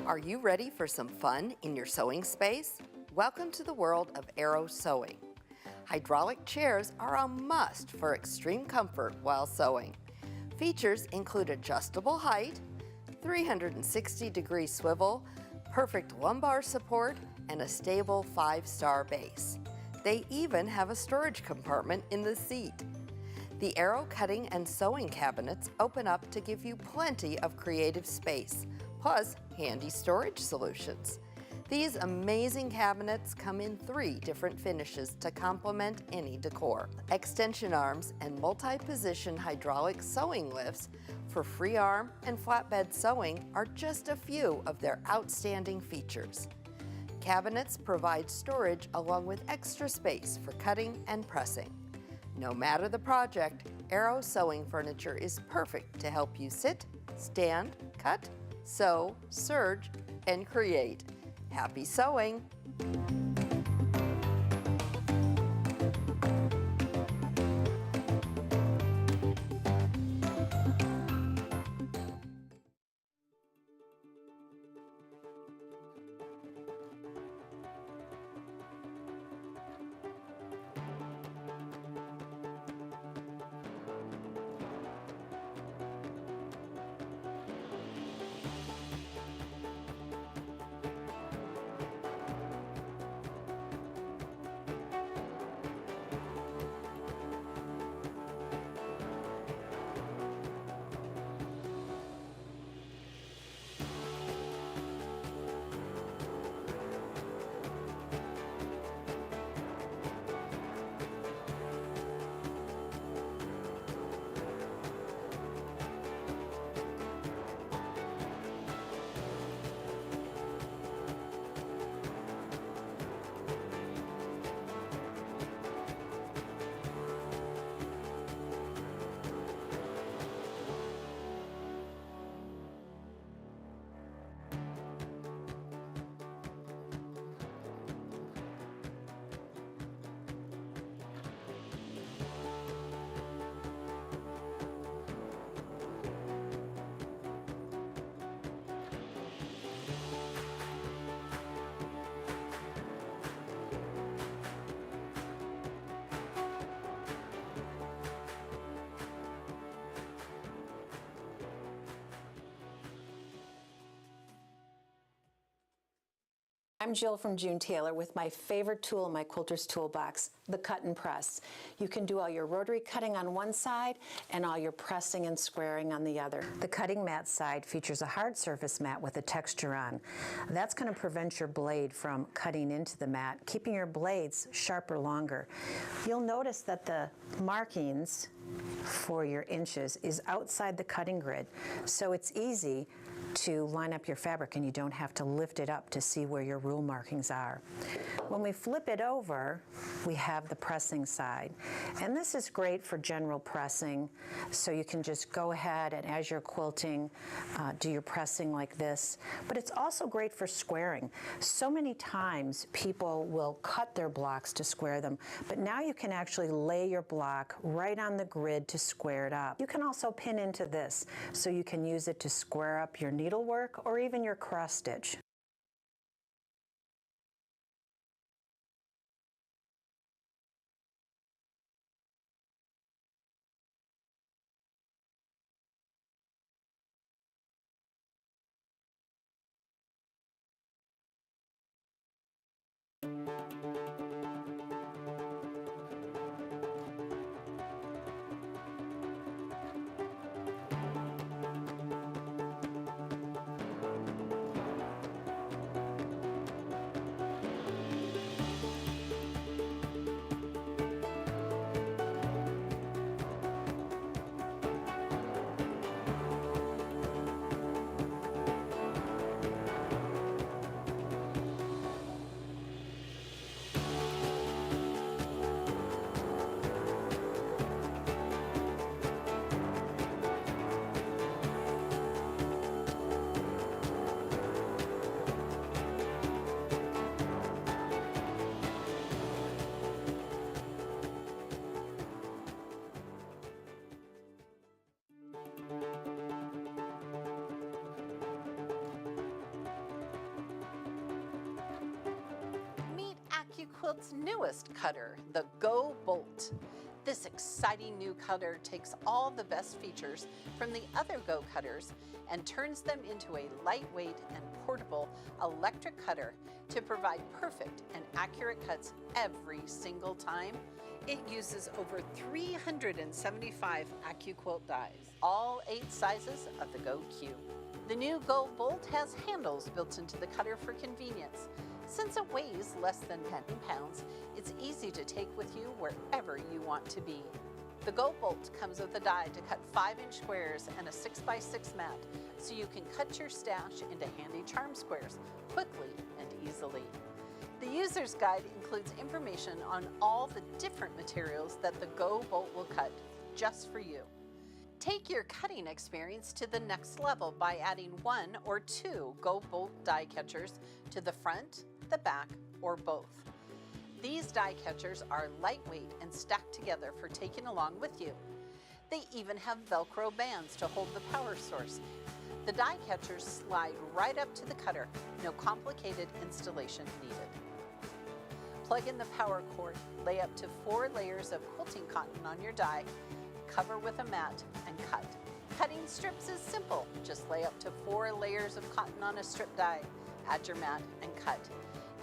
Are you ready for some fun in your sewing space? Welcome to the world of Arrow Sewing. Hydraulic chairs are a must for extreme comfort while sewing. Features include adjustable height, 360-degree swivel, perfect lumbar support, and a stable 5-star base. They even have a storage compartment in the seat. The Arrow cutting and sewing cabinets open up to give you plenty of creative space, plus handy storage solutions. These amazing cabinets come in 3 different finishes to complement any decor. Extension arms and multi-position hydraulic sewing lifts for free arm and flatbed sewing are just a few of their outstanding features. Cabinets provide storage along with extra space for cutting and pressing. No matter the project, Arrow sewing furniture is perfect to help you sit, stand, cut, sew, serge, and create. Happy sewing! I'm Jill from June Tailor with my favorite tool in my quilter's toolbox, the cut and press. You can do all your rotary cutting on one side and all your pressing and squaring on the other. The cutting mat side features a hard surface mat with a texture on. That's going to prevent your blade from cutting into the mat, keeping your blades sharper longer. You'll notice that the markings for your inches is outside the cutting grid, so it's easy to line up your fabric and you don't have to lift it up to see where your rule markings are. When we flip it over, we have the pressing side. And this is great for general pressing, so you can just go ahead and as you're quilting, do your pressing like this. But it's also great for squaring. So many times people will cut their blocks to square them, but now you can actually lay your block right on the grid to square it up. You can also pin into this, so you can use it to square up your needlework or even your cross stitch. AccuQuilt's newest cutter, the Go Bolt. This exciting new cutter takes all the best features from the other Go cutters and turns them into a lightweight and portable electric cutter to provide perfect and accurate cuts every single time. It uses over 375 AccuQuilt dies, all 8 sizes of the Go Cube. The new Go Bolt has handles built into the cutter for convenience. Since it weighs less than 10 pounds, it's easy to take with you wherever you want to be. The Go Bolt comes with a die to cut 5-inch squares and a 6x6 mat, so you can cut your stash into handy charm squares quickly and easily. The user's guide includes information on all the different materials that the Go Bolt will cut just for you. Take your cutting experience to the next level by adding 1 or 2 Go Bolt die catchers to the front, the back, or both. These die catchers are lightweight and stacked together for taking along with you. They even have Velcro bands to hold the power source. The die catchers slide right up to the cutter, no complicated installation needed. Plug in the power cord, lay up to 4 layers of quilting cotton on your die, cover with a mat, and cut. Cutting strips is simple. Just lay up to 4 layers of cotton on a strip die, add your mat, and cut.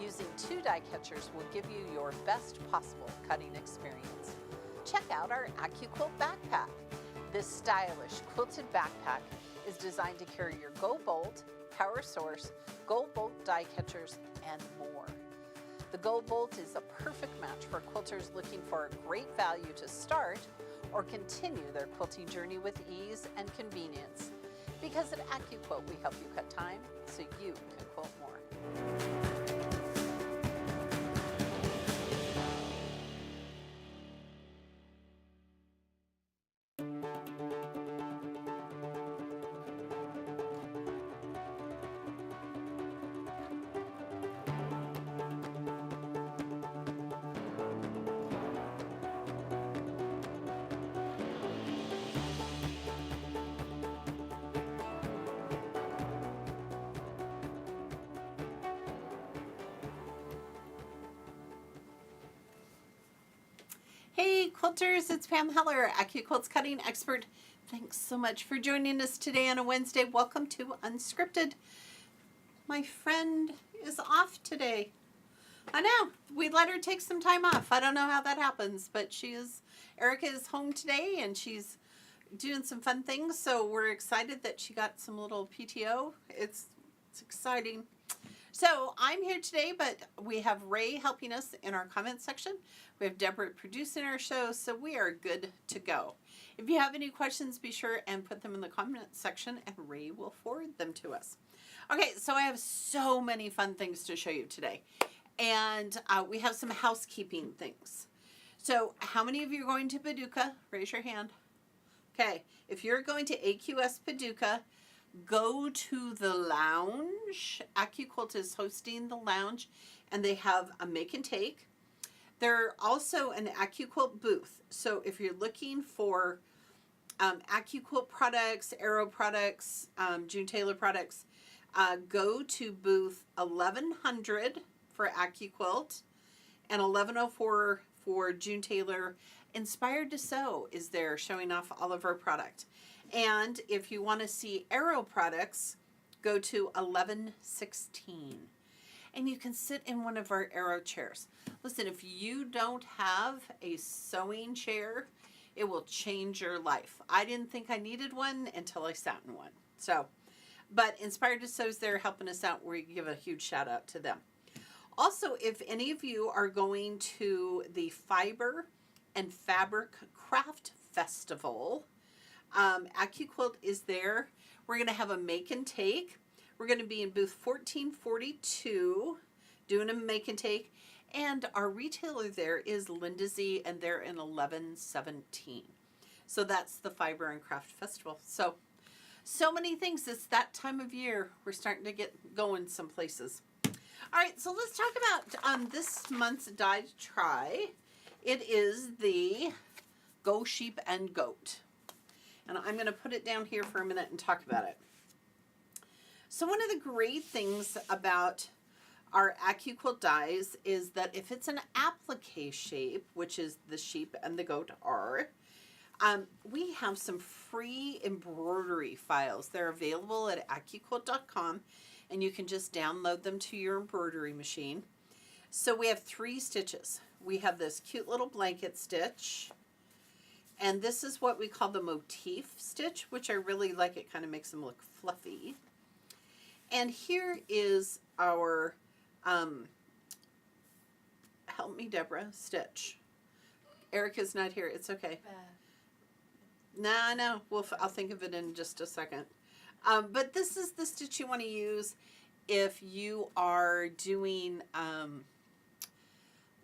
Using 2 die catchers will give you your best possible cutting experience. Check out our AccuQuilt backpack. This stylish quilted backpack is designed to carry your Go Bolt, power source, Go Bolt die catchers, and more. The Go Bolt is a perfect match for quilters looking for a great value to start or continue their quilting journey with ease and convenience. Because at AccuQuilt, we help you cut time so you can quilt more. Hey quilters, it's Pam Heller, AccuQuilt's cutting expert. Thanks so much for joining us today on a Wednesday. Welcome to Unscripted. My friend is off today. I know, we let her take some time off. I don't know how that happens, but Erica is home today and she's doing some fun things. So we're excited that she got some little PTO. It's exciting. So I'm here today, but we have Ray helping us in our comment section. We have Deborah producing our show, so we are good to go. If you have any questions, be sure and put them in the comment section and Ray will forward them to us. Okay, so I have so many fun things to show you today. And we have some housekeeping things. So how many of you are going to Paducah? Raise your hand. Okay, if you're going to AQS Paducah, go to the lounge. AccuQuilt is hosting the lounge and they have a make and take. They're also an AccuQuilt booth. So if you're looking for AccuQuilt products, Arrow products, June Tailor products, go to booth 1100 for AccuQuilt and 1104 for June Tailor. Inspired to Sew is there showing off all of our product. And if you want to see Arrow products, go to 1116. And you can sit in one of our Arrow chairs. Listen, if you don't have a sewing chair, it will change your life. I didn't think I needed one until I sat in one. So, but Inspired to Sew is there helping us out. We give a huge shout out to them. Also, if any of you are going to the Fiber and Fabric Craft Festival, AccuQuilt is there. We're going to have a make and take. We're going to be in booth 1442 doing a make and take. And our retailer there is Linda Z, and they're in 1117. So that's the Fiber and Craft Festival. So many things. It's that time of year. We're starting to get going some places. All right, so let's talk about this month's die to try. It is the Go Sheep and Goat. And I'm going to put it down here for a minute and talk about it. So one of the great things about our AccuQuilt dies is that if it's an applique shape, which is the sheep and the goat are, we have some free embroidery files. They're available at AccuQuilt.com, and you can just download them to your embroidery machine. So we have 3 stitches. We have this cute little blanket stitch, and this is what we call the motif stitch, which I really like. It kind of makes them look fluffy. And here is our, help me Deborah, stitch. Erica's not here, it's okay. No, I'll think of it in just a second. But this is the stitch you want to use if you are doing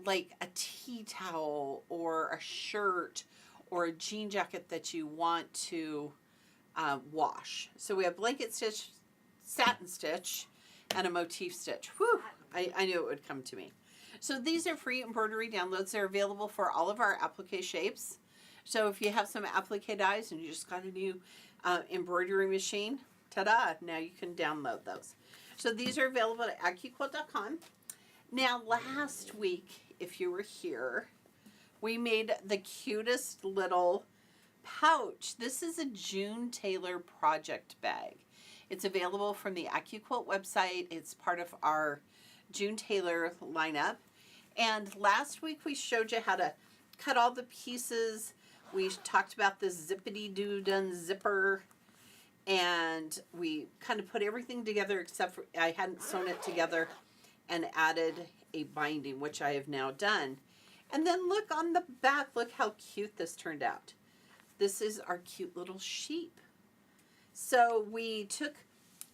like a tea towel or a shirt or a jean jacket that you want to wash. So we have blanket stitch, satin stitch, and a motif stitch. Whew, I knew it would come to me. So these are free embroidery downloads. They're available for all of our applique shapes. So if you have some applique dies and you just got a new embroidery machine, ta-da, now you can download those. So these are available at AccuQuilt.com. Now last week, if you were here, we made the cutest little pouch. This is a June Tailor project bag. It's available from the AccuQuilt website. It's part of our June Tailor lineup. And last week we showed you how to cut all the pieces. We talked about this zippity-doo-done zipper, and we kind of put everything together except for I hadn't sewn it together and added a binding, which I have now done. And then look on the back, look how cute this turned out. This is our cute little sheep. So we took,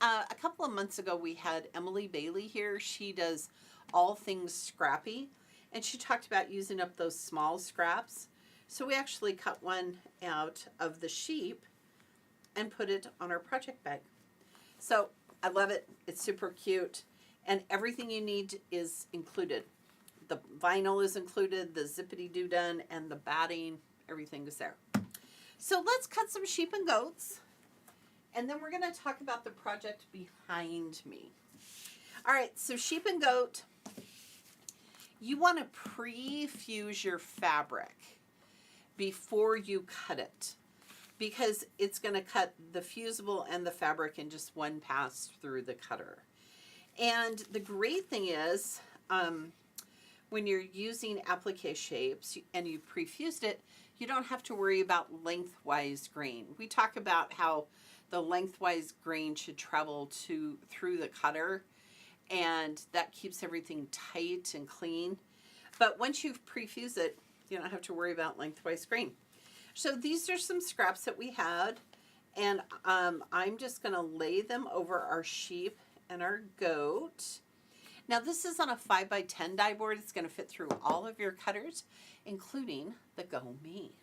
a couple of months ago we had Emily Bailey here. She does all things scrappy, and she talked about using up those small scraps. So we actually cut one out of the sheep and put it on our project bag. So I love it. It's super cute. And everything you need is included. The vinyl is included, the zippity-doo-done, and the batting. Everything is there. So let's cut some sheep and goats. And then we're going to talk about the project behind me. All right, so sheep and goat. You want to pre-fuse your fabric before you cut it, because it's going to cut the fusible and the fabric in just one pass through the cutter. And the great thing is, when you're using applique shapes and you pre-fused it, you don't have to worry about lengthwise grain. We talk about how the lengthwise grain should travel through the cutter, and that keeps everything tight and clean. But once you've pre-fused it, you don't have to worry about lengthwise grain. So these are some scraps that we had, and I'm just going to lay them over our sheep and our goat. Now this is on a 5x10 die board. It's going to fit through all of your cutters, including the Go Me.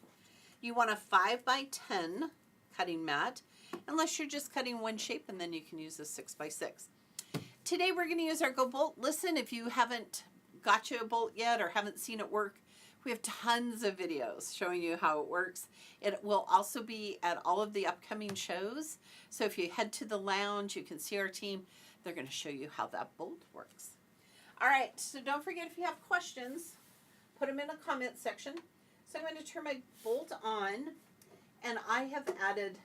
You want a 5x10 cutting mat, unless you're just cutting one shape, and then you can use a 6x6. Today we're going to use our Go Bolt. Listen, if you haven't got you a bolt yet or haven't seen it work, we have tons of videos showing you how it works. It will also be at all of the upcoming shows. So if you head to the lounge, you can see our team. They're going to show you how that bolt works. All right, so don't forget, if you have questions, put them in the comment section. So I'm going to turn my bolt on, and I have added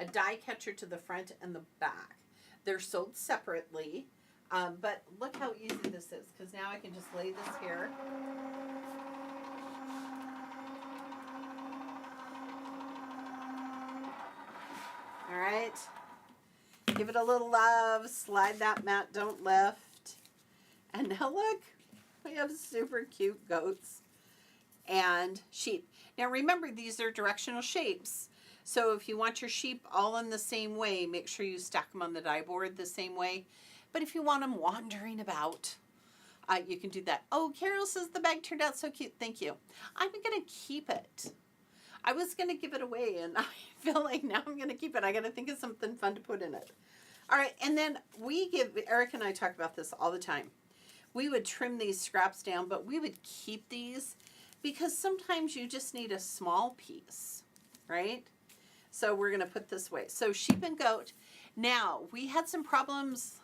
a die catcher to the front and the back. They're sold separately. But look how easy this is, because now I can just lay this here. All right. Give it a little love. Slide that mat, don't lift. And now look, we have super cute goats and sheep. Now remember, these are directional shapes. So if you want your sheep all in the same way, make sure you stack them on the die board the same way. But if you want them wandering about, you can do that. Oh, Carol says the bag turned out so cute. Thank you. I'm going to keep it. I was going to give it away, and I feel like now I'm going to keep it. I got to think of something fun to put in it. All right, and then Eric and I talk about this all the time. We would trim these scraps down, but we would keep these because sometimes you just need a small piece, right? So we're going to put this away. So sheep and goat. Now, we had some problems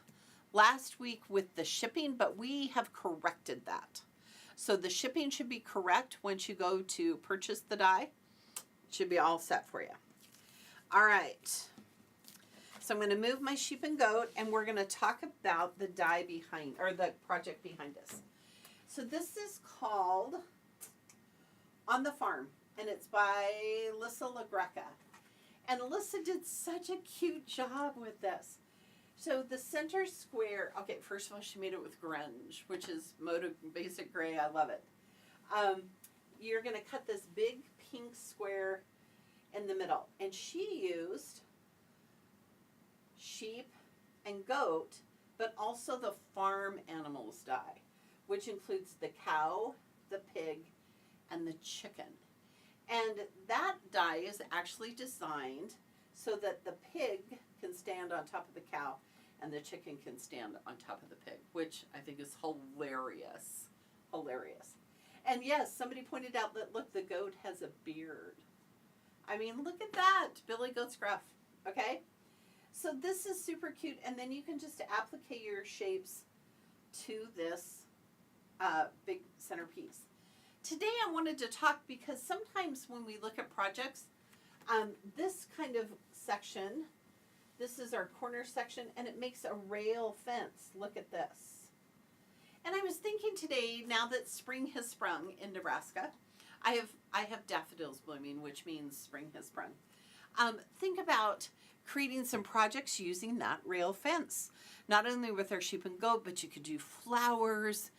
last week with the shipping, but we have corrected that. So the shipping should be correct once you go to purchase the die. It should be all set for you. All right. So I'm going to move my sheep and goat, and we're going to talk about the die behind, or the project behind us. So this is called On the Farm, and it's by Alyssa LaGreca. And Alyssa did such a cute job with this. So the center square, okay, first of all, she made it with grunge, which is Moda Basic Gray. I love it. You're going to cut this big pink square in the middle. And she used sheep and goat, but also the farm animals die, which includes the cow, the pig, and the chicken. And that die is actually designed so that the pig can stand on top of the cow and the chicken can stand on top of the pig, which I think is hilarious. Hilarious. And yes, somebody pointed out that, look, the goat has a beard. I mean, look at that. Billy Goat Scruff. Okay? So this is super cute. And then you can just applique your shapes to this big centerpiece. Today I wanted to talk because sometimes when we look at projects, this kind of section, this is our corner section, and it makes a rail fence. Look at this. And I was thinking today, now that spring has sprung in Nebraska, I have daffodils blooming, which means spring has sprung. Think about creating some projects using that rail fence. Not only with our sheep and goat, but you could do flowers.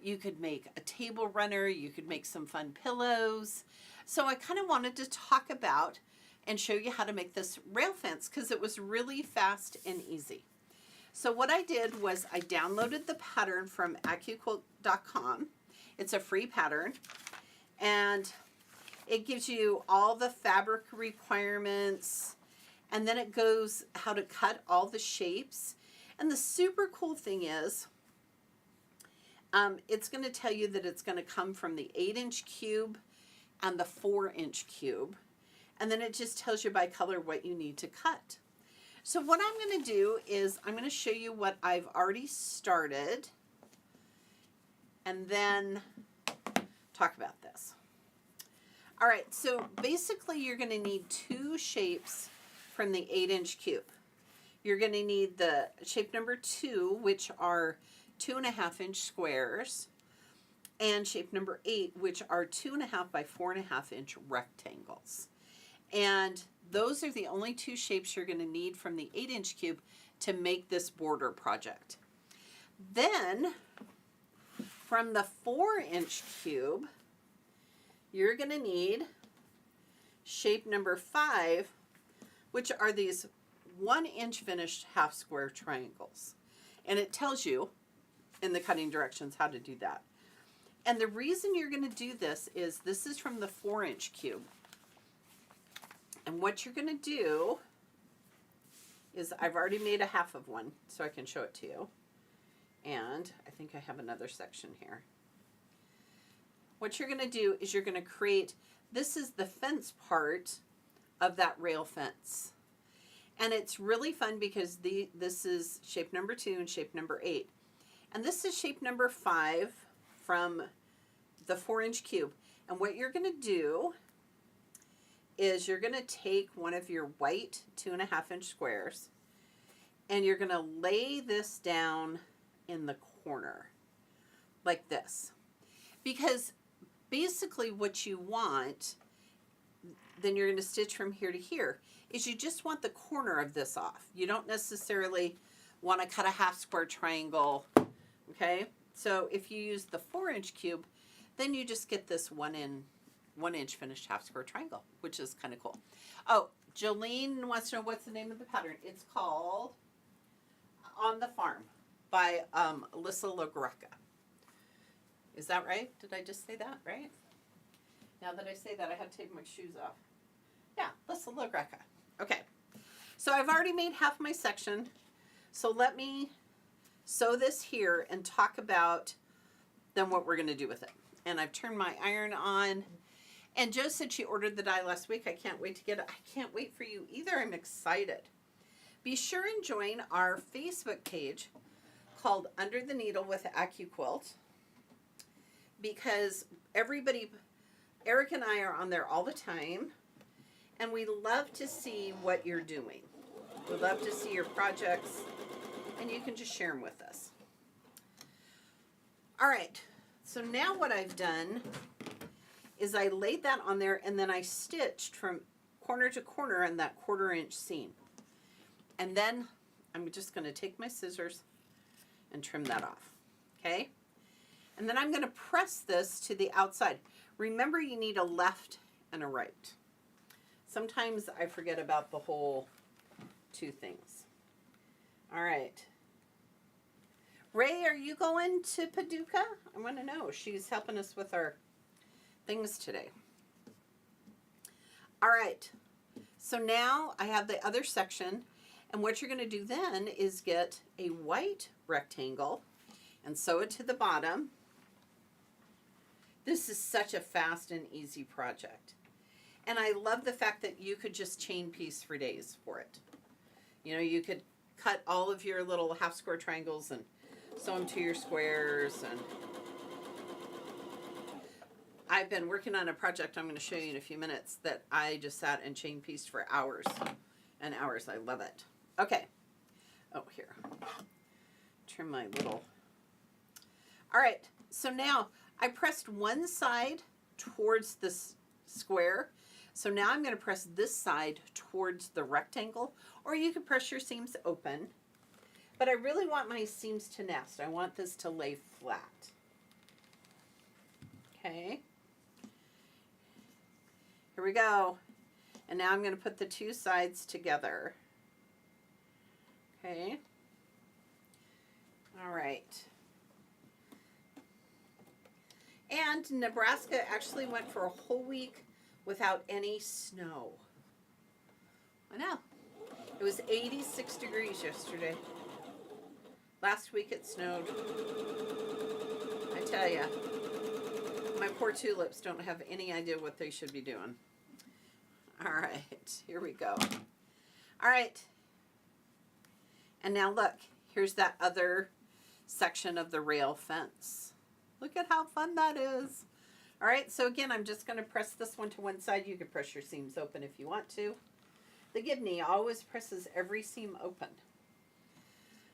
You could make a table runner. You could make some fun pillows. So I kind of wanted to talk about and show you how to make this rail fence because it was really fast and easy. So what I did was I downloaded the pattern from AccuQuilt.com. It's a free pattern, and it gives you all the fabric requirements, and then it goes how to cut all the shapes. And the super cool thing is, it's going to tell you that it's going to come from the 8-inch cube and the 4-inch cube. And then it just tells you by color what you need to cut. So what I'm going to do is I'm going to show you what I've already started and then talk about this. All right, so basically you're going to need 2 shapes from the 8-inch cube. You're going to need the shape number 2, which are 2.5-inch squares, and shape number 8, which are 2.5 by 4.5-inch rectangles. And those are the only 2 shapes you're going to need from the 8-inch cube to make this border project. Then, from the 4-inch cube, you're going to need shape number 5, which are these 1-inch finished half square triangles. And it tells you in the cutting directions how to do that. And the reason you're going to do this is from the 4-inch cube. And what you're going to do is I've already made a half of one so I can show it to you. And I think I have another section here. What you're going to do is you're going to create, this is the fence part of that rail fence. And it's really fun because this is shape number 2 and shape number 8. And this is shape number 5 from the 4-inch cube. And what you're going to do is you're going to take one of your white 2.5-inch squares and you're going to lay this down in the corner like this. Because basically what you want, then you're going to stitch from here to here, is you just want the corner of this off. You don't necessarily want to cut a half square triangle, okay? So if you use the 4-inch cube, then you just get this 1-inch finished half square triangle, which is kind of cool. Oh, Jolene wants to know what's the name of the pattern. It's called On the Farm by Alyssa LaGreca. Is that right? Did I just say that right? Now that I say that, I have to take my shoes off. Yeah, Alyssa LaGreca. Okay, so I've already made half my section. So let me sew this here and talk about then what we're going to do with it. And I've turned my iron on. And Jo said she ordered the die last week. I can't wait to get it. I can't wait for you either. I'm excited. Be sure and join our Facebook page called Under the Needle with AccuQuilt because everybody, Eric and I are on there all the time, and we love to see what you're doing. We love to see your projects, and you can just share them with us. All right, so now what I've done is I laid that on there, and then I stitched from corner to corner on that 1/4 inch seam. And then I'm just going to take my scissors and trim that off, okay? And then I'm going to press this to the outside. Remember, you need a left and a right. Sometimes I forget about the whole 2 things. All right. Ray, are you going to Paducah? I want to know. She's helping us with our things today. All right. So now I have the other section. And what you're going to do then is get a white rectangle and sew it to the bottom. This is such a fast and easy project. And I love the fact that you could just chain piece for days for it. You know, you could cut all of your little half square triangles and sew them to your squares. And I've been working on a project I'm going to show you in a few minutes that I just sat and chain pieced for hours and hours. I love it. Okay. Oh, here. Trim my little. All right. So now I pressed one side towards this square. So now I'm going to press this side towards the rectangle, or you could press your seams open. But I really want my seams to nest. I want this to lay flat. Okay. Here we go. And now I'm going to put the 2 sides together. Okay. All right. And Nebraska actually went for a whole week without any snow. I know. It was 86 degrees yesterday. Last week it snowed. I tell ya, my poor tulips don't have any idea what they should be doing. All right, here we go. All right. And now look, here's that other section of the rail fence. Look at how fun that is. All right, so again, I'm just going to press this one to one side. You can press your seams open if you want to. The Gibney always presses every seam open.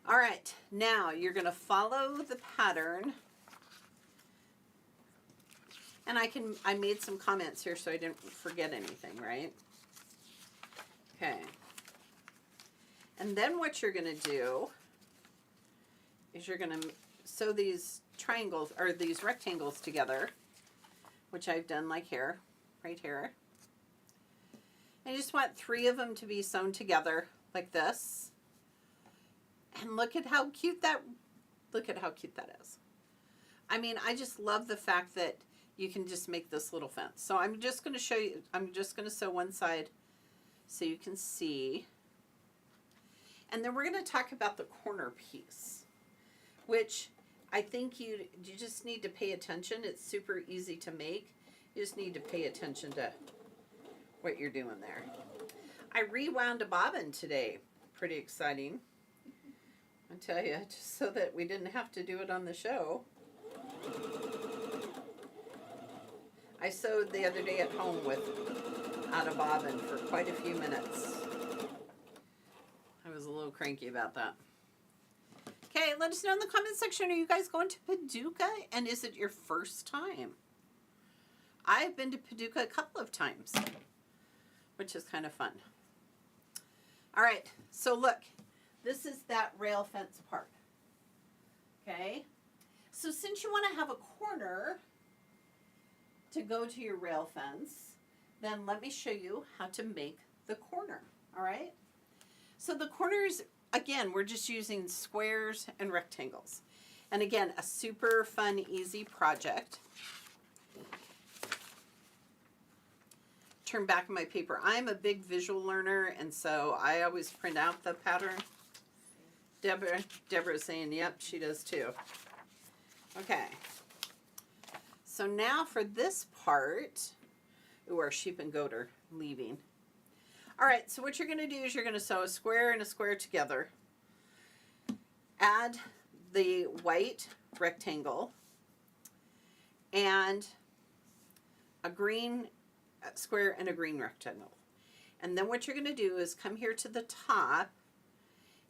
All right, now you're going to follow the pattern. And I made some comments here so I didn't forget anything, right? Okay. And then what you're going to do is you're going to sew these triangles or these rectangles together, which I've done like here, right here. I just want 3 of them to be sewn together like this. And look at how cute that is. I mean, I just love the fact that you can just make this little fence. So I'm just going to show you, I'm just going to sew one side so you can see. And then we're going to talk about the corner piece, which I think you just need to pay attention. It's super easy to make. You just need to pay attention to what you're doing there. I rewound a bobbin today. Pretty exciting. I tell you, just so that we didn't have to do it on the show. I sewed the other day at home without a bobbin for quite a few minutes. I was a little cranky about that. Okay, let us know in the comment section, are you guys going to Paducah? And is it your first time? I've been to Paducah a couple of times, which is kind of fun. All right, so look, this is that rail fence part. Okay, so since you want to have a corner to go to your rail fence, then let me show you how to make the corner, all right? So the corners, again, we're just using squares and rectangles. And again, a super fun, easy project. Turn back my paper. I'm a big visual learner, and so I always print out the pattern. Deborah's saying, yep, she does too. Okay. So now for this part, ooh, our sheep and goat are leaving. All right, so what you're going to do is you're going to sew a square and a square together. Add the white rectangle and a green square and a green rectangle. And then what you're going to do is come here to the top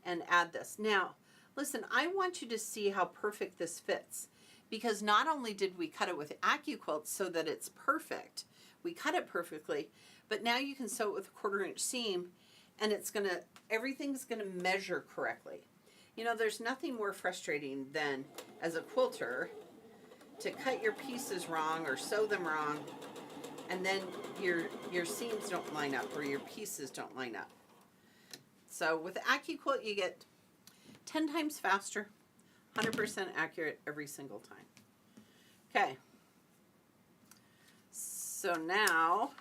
and add this. Now, listen, I want you to see how perfect this fits, because not only did we cut it with AccuQuilt so that it's perfect, we cut it perfectly, but now you can sew it with a 1/4 inch seam, and everything's gonna measure correctly. You know, there's nothing more frustrating than, as a quilter, to cut your pieces wrong or sew them wrong, and then your seams don't line up or your pieces don't line up. So with AccuQuilt, you get 10 times faster, 100% accurate every single time. Okay. So now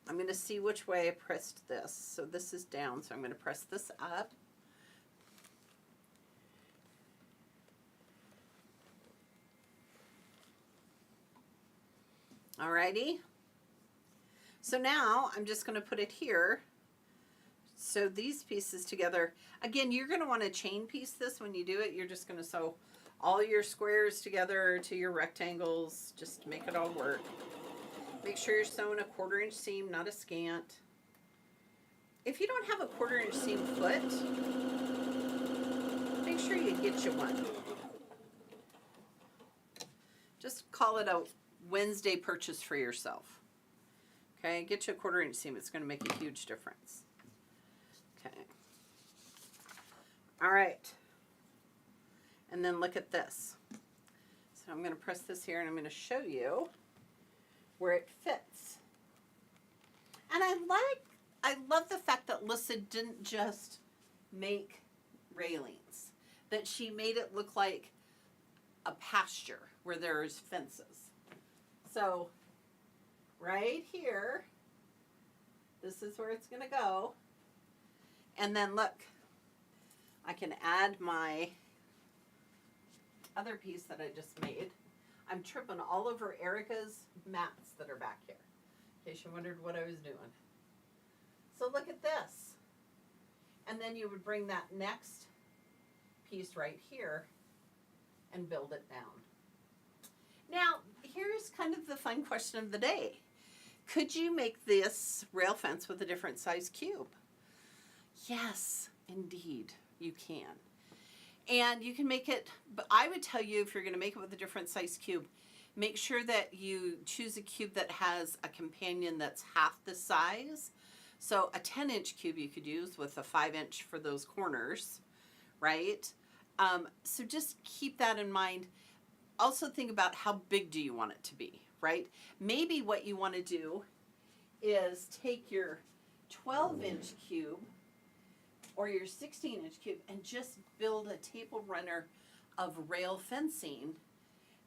I'm going to see which way I pressed this. So this is down, so I'm going to press this up. Alrighty. So now I'm just going to put it here. Sew these pieces together. Again, you're going to want to chain piece this when you do it. You're just going to sew all your squares together to your rectangles, just to make it all work. Make sure you're sewing a 1/4 inch seam, not a scant. If you don't have a 1/4 inch seam foot, make sure you get you one. Just call it a Wednesday purchase for yourself. Okay, get you a 1/4 inch seam. It's going to make a huge difference. Okay. All right. And then look at this. So I'm going to press this here and I'm going to show you where it fits. And I love the fact that Lissa didn't just make railings, that she made it look like a pasture where there's fences. So right here, this is where it's going to go. And then look, I can add my other piece that I just made. I'm tripping all over Erica's mats that are back here, in case you wondered what I was doing. So look at this. And then you would bring that next piece right here and build it down. Now, here's kind of the fun question of the day. Could you make this rail fence with a different size cube? Yes, indeed, you can. And you can make it, but I would tell you, if you're going to make it with a different size cube, make sure that you choose a cube that has a companion that's half the size. So a 10-inch cube you could use with a 5-inch for those corners, right? So just keep that in mind. Also think about how big do you want it to be, right? Maybe what you want to do is take your 12-inch cube or your 16-inch cube and just build a table runner of rail fencing,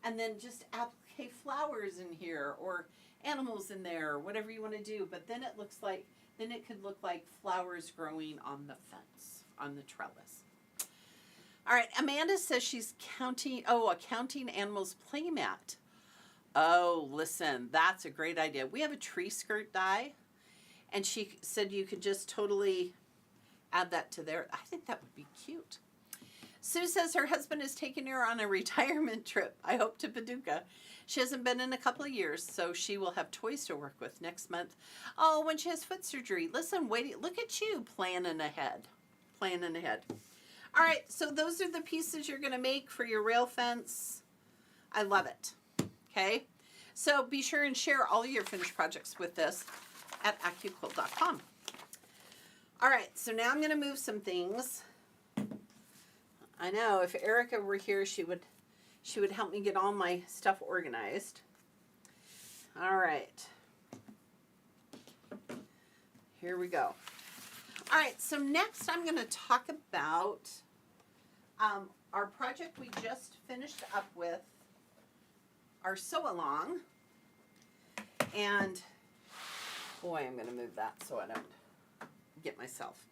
and then just applique flowers in here or animals in there, or whatever you want to do. But then it could look like flowers growing on the fence, on the trellis. All right, Amanda says she's counting, a counting animals playmat. Oh, listen, that's a great idea. We have a tree skirt die, and she said you could just totally add that to there. I think that would be cute. Sue says her husband is taking her on a retirement trip, I hope to Paducah. She hasn't been in a couple of years, so she will have toys to work with next month. Oh, when she has foot surgery. Listen, wait, look at you planning ahead. Planning ahead. All right, so those are the pieces you're going to make for your rail fence. I love it. Okay? So be sure and share all your finished projects with us at AccuQuilt.com. All right, so now I'm going to move some things. I know if Erica were here, she would help me get all my stuff organized. All right. Here we go. All right, so next I'm going to talk about our project we just finished up with, our sew-along. And, boy, I'm going to move that so I don't get myself.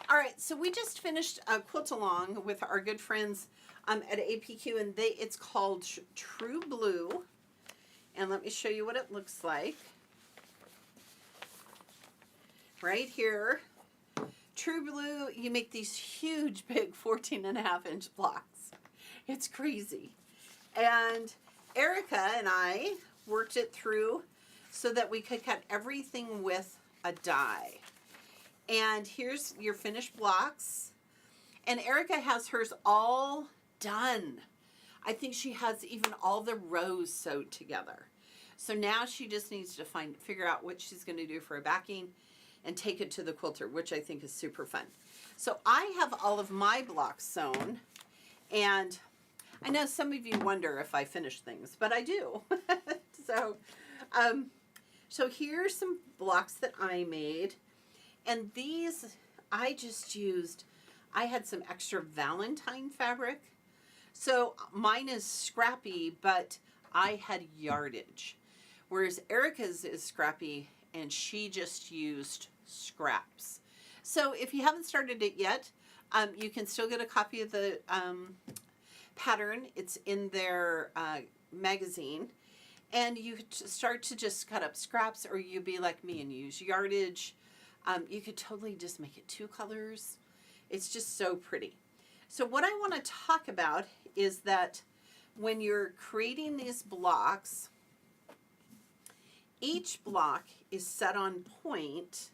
All right, so we just finished a quilt along with our good friends at APQ, and it's called True Blue. And let me show you what it looks like. Right here, True Blue, you make these huge, big 14.5-inch blocks. It's crazy. And Erica and I worked it through so that we could cut everything with a die. And here's your finished blocks. And Erica has hers all done. I think she has even all the rows sewed together. So now she just needs to figure out what she's going to do for a backing and take it to the quilter, which I think is super fun. So I have all of my blocks sewn, and I know some of you wonder if I finish things, but I do. So here's some blocks that I made, and these I just used, I had some extra Valentine fabric. So mine is scrappy, but I had yardage. Whereas Erica's is scrappy, and she just used scraps. So if you haven't started it yet, you can still get a copy of the pattern. It's in their magazine. And you start to just cut up scraps, or you be like me and use yardage. You could totally just make it 2 colors. It's just so pretty. So what I want to talk about is that when you're creating these blocks, each block is set on point,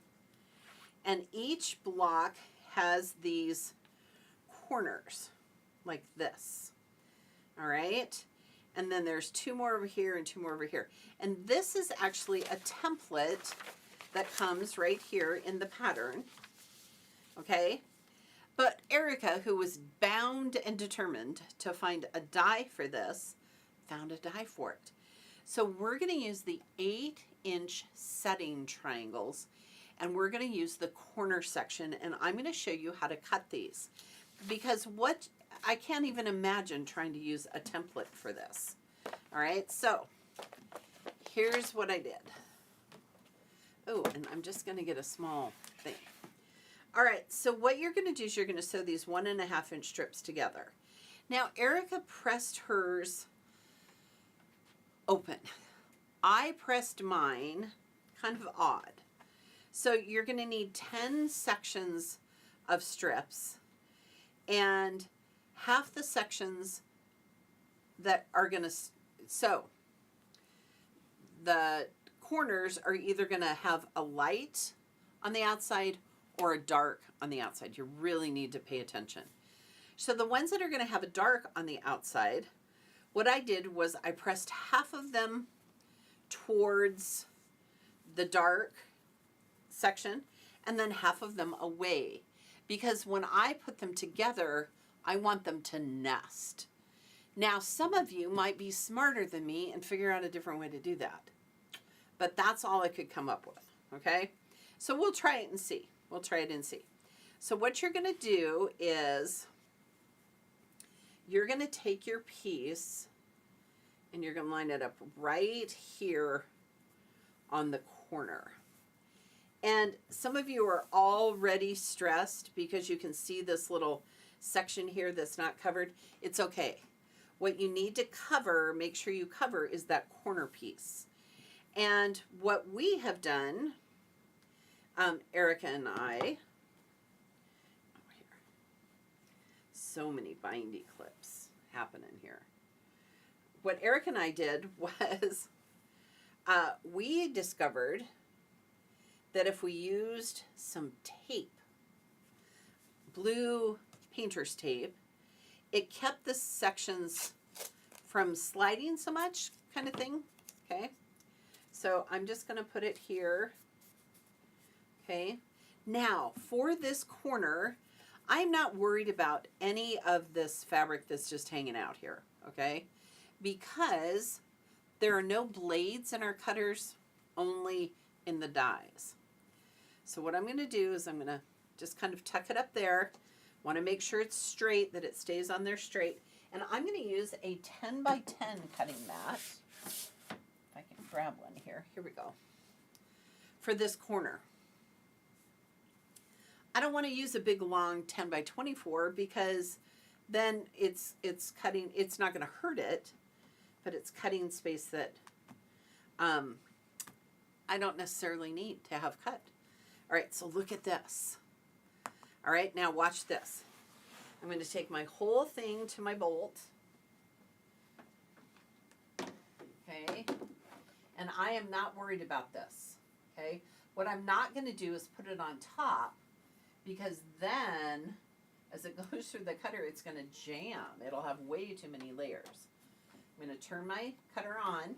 and each block has these corners like this. All right? And then there's 2 more over here and 2 more over here. And this is actually a template that comes right here in the pattern. Okay? But Erica, who was bound and determined to find a die for this, found a die for it. So we're going to use the 8-inch setting triangles, and we're going to use the corner section, and I'm going to show you how to cut these. Because I can't even imagine trying to use a template for this. All right, so here's what I did. Oh, and I'm just going to get a small thing. All right, so what you're going to do is you're going to sew these 1.5-inch strips together. Now, Erica pressed hers open. I pressed mine kind of odd. So you're going to need 10 sections of strips, and half the sections that are going to sew. The corners are either going to have a light on the outside or a dark on the outside. You really need to pay attention. So the ones that are going to have a dark on the outside, what I did was I pressed half of them towards the dark section and then half of them away, because when I put them together, I want them to nest. Now, some of you might be smarter than me and figure out a different way to do that, but that's all I could come up with, okay? So we'll try it and see. We'll try it and see. So what you're going to do is you're going to take your piece and you're going to line it up right here on the corner. And some of you are already stressed because you can see this little section here that's not covered. It's okay. What you need to cover, make sure you cover, is that corner piece. And what we have done, Erica and I, over here, so many bindy clips happening here. What Erica and I did was we discovered that if we used some tape, blue painter's tape, it kept the sections from sliding so much, kind of thing, okay? So I'm just going to put it here, okay? Now, for this corner, I'm not worried about any of this fabric that's just hanging out here, okay? Because there are no blades in our cutters, only in the dies. So what I'm going to do is I'm going to just kind of tuck it up there. Want to make sure it's straight, that it stays on there straight. And I'm going to use a 10 by 10 cutting mat. If I can grab one here. Here we go. For this corner. I don't want to use a big long 10 by 24 because then it's cutting, it's not going to hurt it, but it's cutting space that I don't necessarily need to have cut. All right, so look at this. All right, now watch this. I'm going to take my whole thing to my bolt. Okay, and I am not worried about this. Okay, what I'm not going to do is put it on top, because then as it goes through the cutter, it's going to jam. It'll have way too many layers. I'm going to turn my cutter on,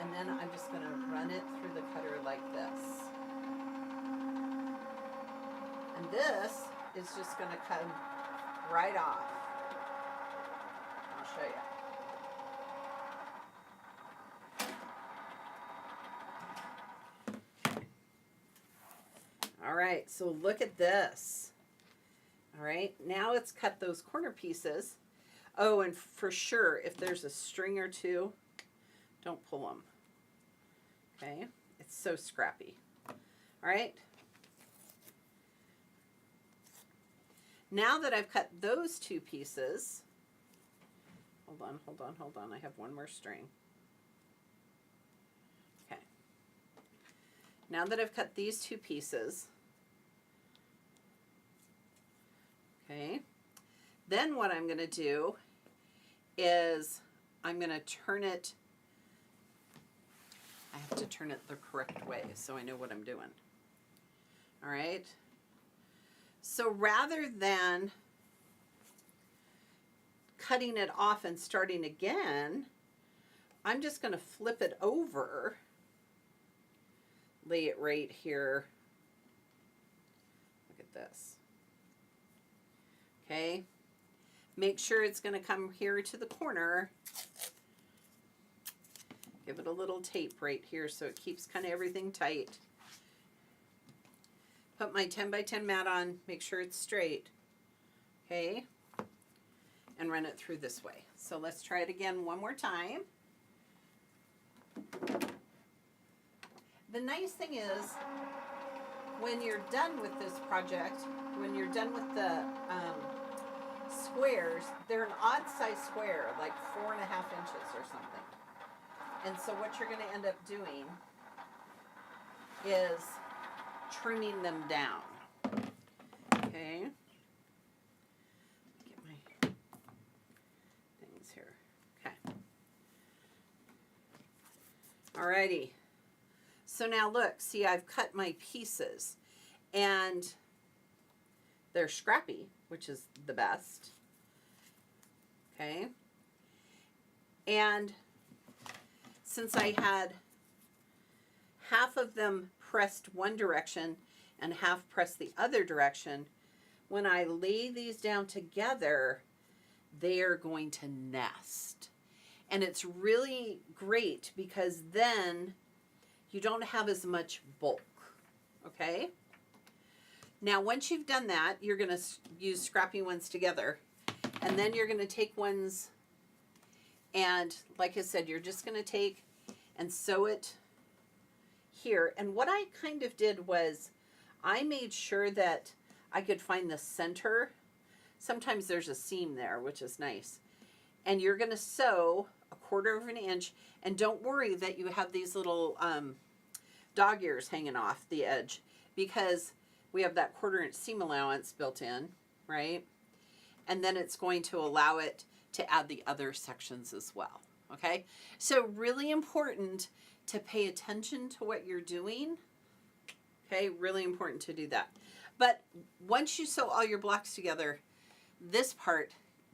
and then I'm just going to run it through the cutter like this. And this is just going to come right off. I'll show you. All right, so look at this. All right, now it's cut those corner pieces. Oh, and for sure, if there's a string or two, don't pull them. Okay, it's so scrappy. All right. Now that I've cut those two pieces, hold on, I have one more string. Okay. Now that I've cut these two pieces, okay, then what I'm going to do is I'm going to turn it, I have to turn it the correct way so I know what I'm doing. All right. So rather than cutting it off and starting again, I'm just going to flip it over, lay it right here. Look at this. Okay. Make sure it's going to come here to the corner. Give it a little tape right here so it keeps kind of everything tight. Put my 10 by 10 mat on, make sure it's straight, okay, and run it through this way. So let's try it again one more time. The nice thing is, when you're done with this project, when you're done with the squares, they're an odd size square, like 4.5 inches or something. And so what you're going to end up doing is trimming them down. Okay. Get my things here. Okay. Alrighty. So now look, see, I've cut my pieces and they're scrappy, which is the best. Okay. And since I had half of them pressed one direction and half pressed the other direction, when I lay these down together, they are going to nest. And it's really great because then you don't have as much bulk, okay? Now, once you've done that, you're going to use scrappy ones together, and then you're going to take ones, and like I said, you're just going to take and sew it here. And what I kind of did was I made sure that I could find the center. Sometimes there's a seam there, which is nice. And you're going to sew 1/4 of an inch, and don't worry that you have these little dog ears hanging off the edge, because we have that 1/4 inch seam allowance built in, right? And then it's going to allow it to add the other sections as well. Okay, so really important to pay attention to what you're doing. Okay, really important to do that. But once you sew all your blocks together, this part,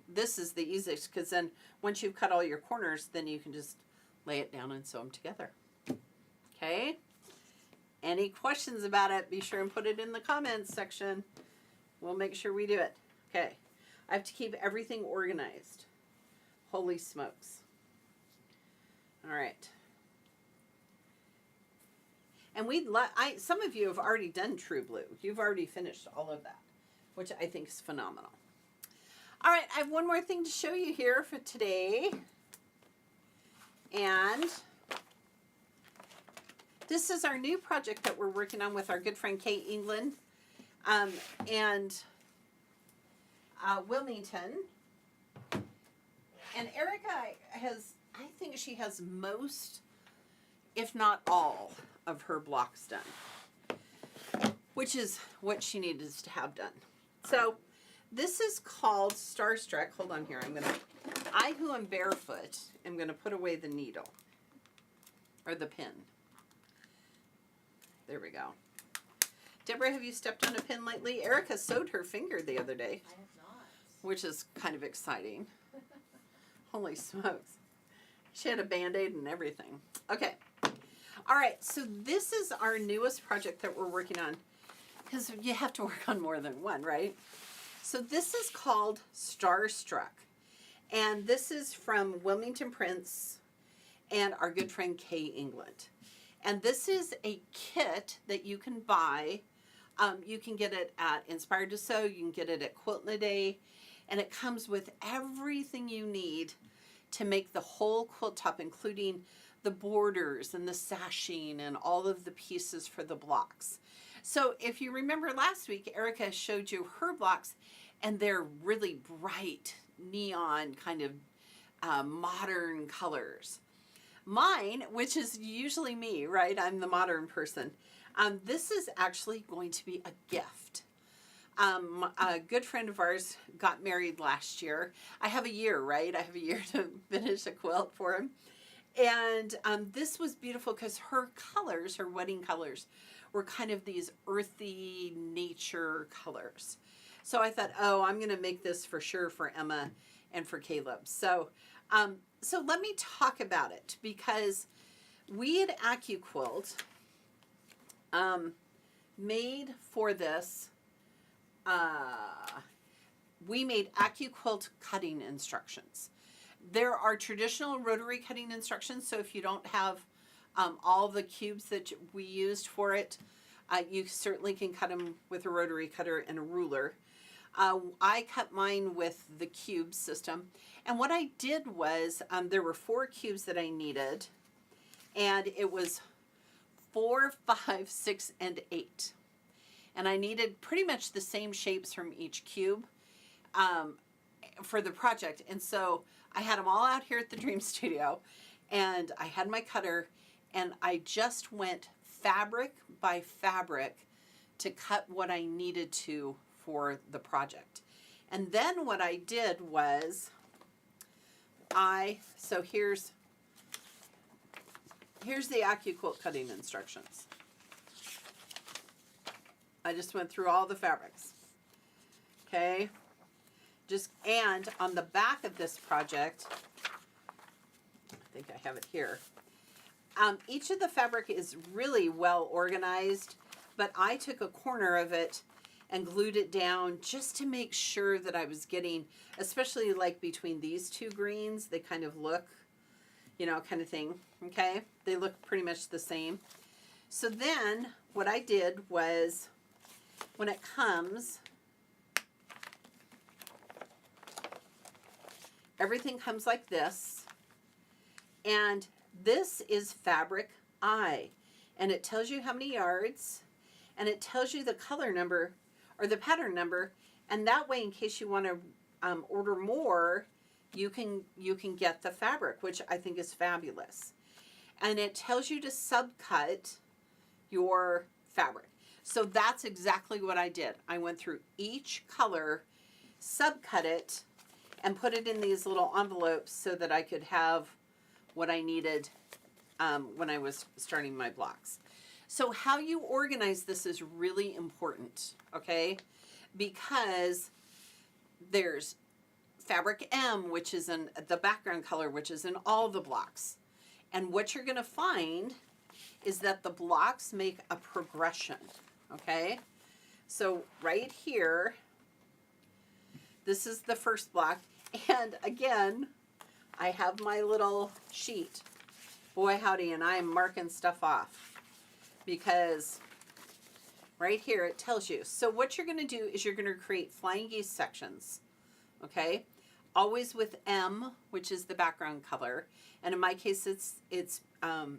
this is the easiest, because then once you've cut all your corners, then you can just lay it down and sew them together. Okay, any questions about it, be sure and put it in the comments section. We'll make sure we do it. Okay, I have to keep everything organized. Holy smokes. All right. And some of you have already done True Blue. You've already finished all of that, which I think is phenomenal. All right, I have one more thing to show you here for today. And this is our new project that we're working on with our good friend Kate England and Wilmington. And Erica has, I think she has most, if not all, of her blocks done. which is what she needed to have done. So this is called Starstruck. Hold on here. I who am barefoot, am going to put away the needle or the pin. There we go. Deborah, have you stepped on a pin lately? Erica sewed her finger the other day. I have not. Which is kind of exciting. Holy smokes. She had a Band-Aid and everything. Okay. All right, so this is our newest project that we're working on, because you have to work on more than one, right? So this is called Starstruck, and this is from Wilmington Prints and our good friend Kay England. And this is a kit that you can buy. You can get it at Inspired to Sew, you can get it at Quilt in a Day, and it comes with everything you need to make the whole quilt top, including the borders and the sashing and all of the pieces for the blocks. So if you remember last week, Erica showed you her blocks, and they're really bright neon kind of modern colors. Mine, which is usually me, right? I'm the modern person. This is actually going to be a gift. A good friend of ours got married last year. I have a year, right? I have a year to finish a quilt for him. And this was beautiful because her colors, her wedding colors, were kind of these earthy nature colors. So I thought, oh, I'm going to make this for sure for Emma and for Caleb. So let me talk about it, because we at AccuQuilt made for this, we made AccuQuilt cutting instructions. There are traditional rotary cutting instructions, so if you don't have all the cubes that we used for it, you certainly can cut them with a rotary cutter and a ruler. I cut mine with the cube system, and what I did was there were 4 cubes that I needed, and it was 4, 5, 6, and 8. And I needed pretty much the same shapes from each cube for the project. And so I had them all out here at the Dream Studio, and I had my cutter, and I just went fabric by fabric to cut what I needed to for the project. And then what I did was so here's the AccuQuilt cutting instructions. I just went through all the fabrics. Okay. And on the back of this project, I think I have it here. Each of the fabric is really well organized, but I took a corner of it and glued it down just to make sure that I was getting, especially like between these 2 greens, they kind of look, you know, kind of thing. Okay. They look pretty much the same. So then what I did was, when it comes, everything comes like this, and this is fabric I, and it tells you how many yards, and it tells you the color number or the pattern number, and that way, in case you want to order more, you can get the fabric, which I think is fabulous. And it tells you to subcut your fabric. So that's exactly what I did. I went through each color, subcut it, and put it in these little envelopes so that I could have what I needed when I was starting my blocks. So how you organize this is really important, okay? Because there's fabric M, which is in the background color, which is in all the blocks. And what you're going to find is that the blocks make a progression, okay? So right here, this is the first block. And again, I have my little sheet. Boy, howdy, and I'm marking stuff off because right here it tells you. So what you're going to do is you're going to create flying geese sections, okay? Always with M, which is the background color. And in my case, it's tan.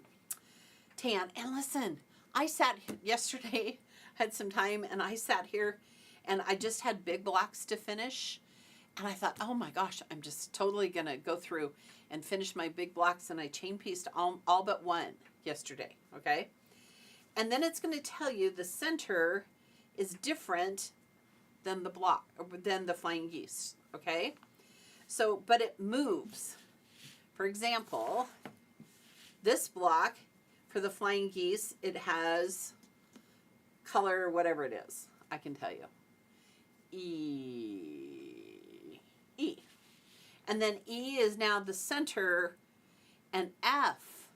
And listen, I sat yesterday, had some time, and I sat here, and I just had big blocks to finish. And I thought, oh my gosh, I'm just totally going to go through and finish my big blocks. And I chain pieced all but one yesterday, okay? And then it's going to tell you the center is different than the block, than the flying geese, okay? So, but it moves. For example, this block for the flying geese, it has color, whatever it is, I can tell you. E. And then E is now the center, and F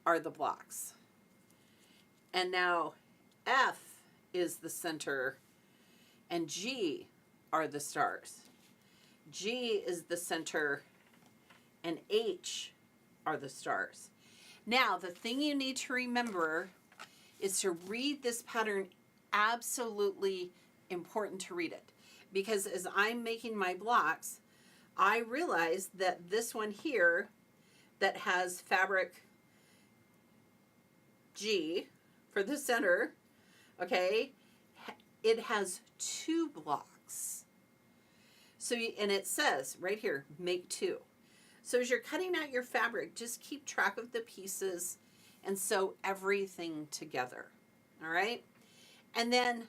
are the blocks. And now F is the center, and G are the stars. G is the center, and H are the stars. Now, the thing you need to remember is to read this pattern. Absolutely important to read it, because as I'm making my blocks, I realized that this one here that has fabric G for the center, okay, it has 2 blocks. So, and it says right here, make 2. So as you're cutting out your fabric, just keep track of the pieces and sew everything together, all right? And then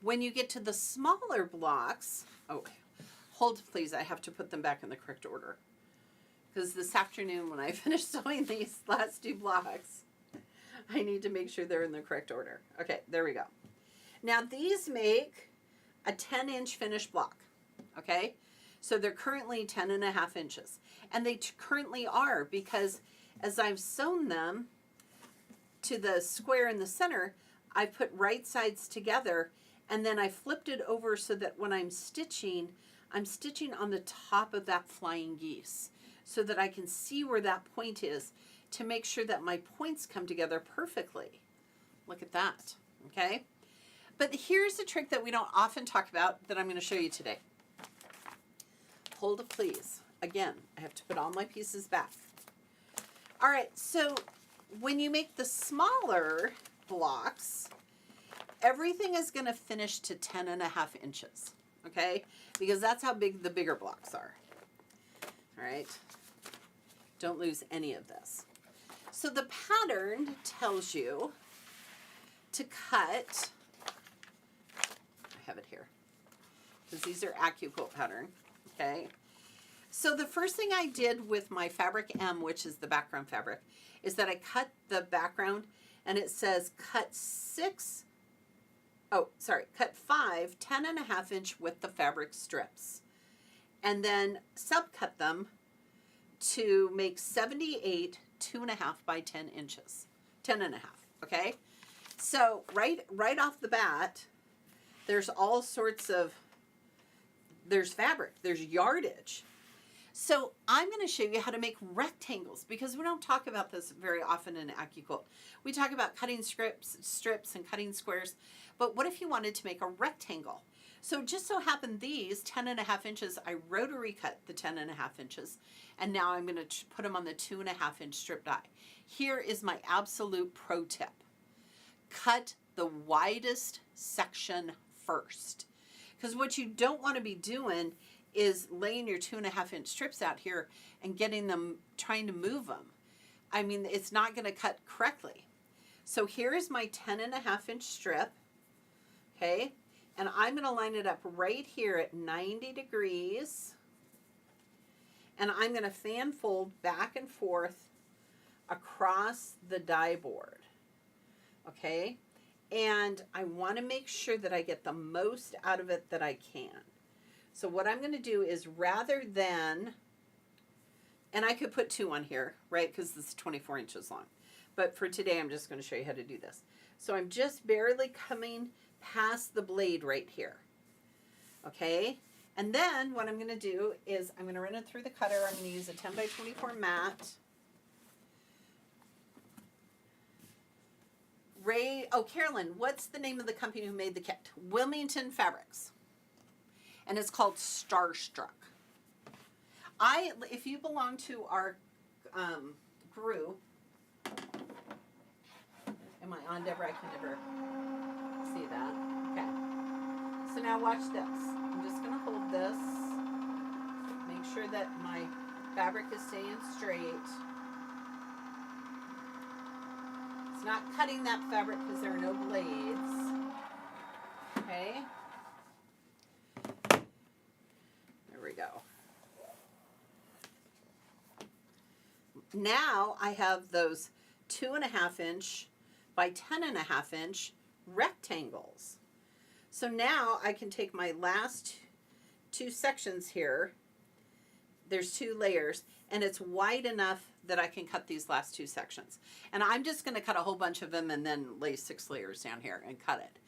when you get to the smaller blocks, oh, hold please, I have to put them back in the correct order. Because this afternoon when I finish sewing these last 2 blocks, I need to make sure they're in the correct order. Okay, there we go. Now these make a 10-inch finished block, okay? So they're currently 10.5 inches. And they currently are, because as I've sewn them to the square in the center, I put right sides together, and then I flipped it over so that when I'm stitching on the top of that flying geese so that I can see where that point is to make sure that my points come together perfectly. Look at that, okay? But here's a trick that we don't often talk about that I'm going to show you today. Hold it, please. Again, I have to put all my pieces back. All right, so when you make the smaller blocks, everything is going to finish to 10.5 inches, okay? Because that's how big the bigger blocks are. All right? Don't lose any of this. So the pattern tells you to cut, I have it here, because these are AccuQuilt pattern, okay? So the first thing I did with my fabric M, which is the background fabric, is that I cut the background, and it says cut 5 10.5 inch width of fabric strips, and then subcut them to make 78 2.5 by 10 inches, 10.5, okay? So right off the bat, there's all sorts of, there's fabric, there's yardage. So I'm going to show you how to make rectangles, because we don't talk about this very often in AccuQuilt. We talk about cutting strips and cutting squares, but what if you wanted to make a rectangle? So just so happened these 10.5 inches, I rotary cut the 10.5 inches, and now I'm going to put them on the 2.5 inch strip die. Here is my absolute pro tip. Cut the widest section first, because what you don't want to be doing is laying your 2.5 inch strips out here and getting them, trying to move them. I mean, it's not going to cut correctly. So here is my 10.5 inch strip, okay? And I'm going to line it up right here at 90 degrees. And I'm going to fan fold back and forth across the die board, okay? And I want to make sure that I get the most out of it that I can. So what I'm going to do is, rather than, and I could put 2 on here, right, because this is 24 inches long. But for today, I'm just going to show you how to do this. So I'm just barely coming past the blade right here, okay? And then what I'm going to do is I'm going to run it through the cutter. I'm going to use a 10 by 24 mat. Carolyn, what's the name of the company who made the kit? Wilmington Fabrics. And it's called Starstruck. If you belong to our group, am I on, Deborah? I can never see that. Okay. So now watch this. I'm just going to hold this. Make sure that my fabric is staying straight. It's not cutting that fabric because there are no blades. now I have those 2.5 inch by 10.5 inch rectangles. So now I can take my last two sections here. There's 2 layers, and it's wide enough that I can cut these last 2 sections. And I'm just going to cut a whole bunch of them and then lay 6 layers down here and cut it.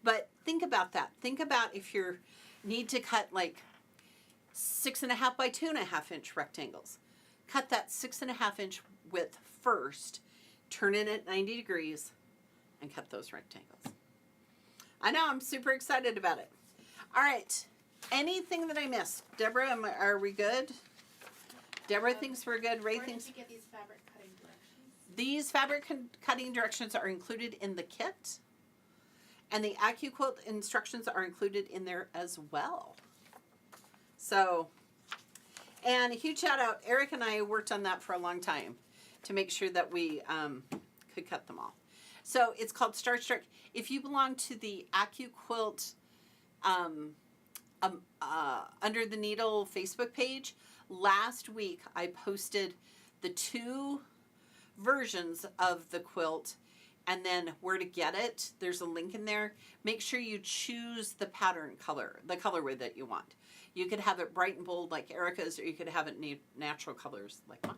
But think about that. Think about if you need to cut like 6.5 by 2.5 inch rectangles. Cut that 6.5 inch width first, turn it at 90 degrees, and cut those rectangles. I know, I'm super excited about it. All right, anything that I missed? Deborah, are we good? Deborah thinks we're good. Ray thinks. Where did you get these fabric cutting directions? These fabric cutting directions are included in the kit, and the AccuQuilt instructions are included in there as well. So, and a huge shout out, Eric and I worked on that for a long time to make sure that we could cut them all. So it's called Starch Direct. If you belong to the AccuQuilt Under the Needle Facebook page, last week I posted the 2 versions of the quilt and then where to get it. There's a link in there. Make sure you choose the pattern color, the colorway that you want. You could have it bright and bold like Erica's, or you could have it natural colors like mine.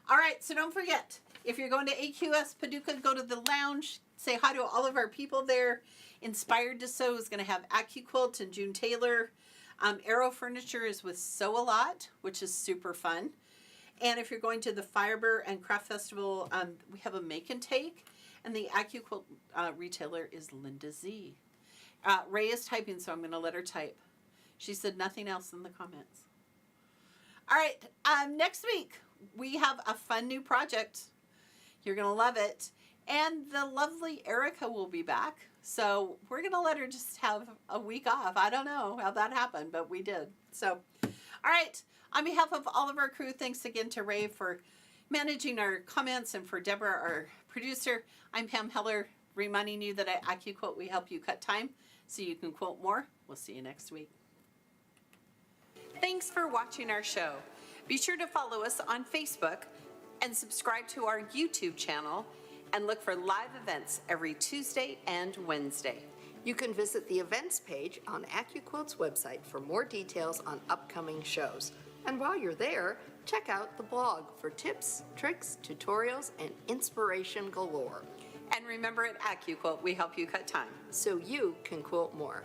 All right, so don't forget, if you're going to AQS Paducah, go to the lounge, say hi to all of our people there. Inspired to Sew is going to have AccuQuilt and June Tailor. Arrow Furniture is with Sew a Lot, which is super fun. And if you're going to the Fiber and Craft Festival, we have a make and take. And the AccuQuilt retailer is Linda Z. Ray is typing, so I'm going to let her type. She said nothing else in the comments. All right, next week we have a fun new project. You're going to love it. And the lovely Erica will be back. So we're going to let her just have a week off. I don't know how that happened, but we did. So, all right. On behalf of all of our crew, thanks again to Ray for managing our comments and for Deborah, our producer. I'm Pam Heller, reminding you that at AccuQuilt, we help you cut time so you can quilt more. We'll see you next week. Thanks for watching our show. Be sure to follow us on Facebook and subscribe to our YouTube channel and look for live events every Tuesday and Wednesday. You can visit the events page on AccuQuilt's website for more details on upcoming shows. And while you're there, check out the blog for tips, tricks, tutorials, and inspiration galore. And remember, at AccuQuilt, we help you cut time So you can quilt more.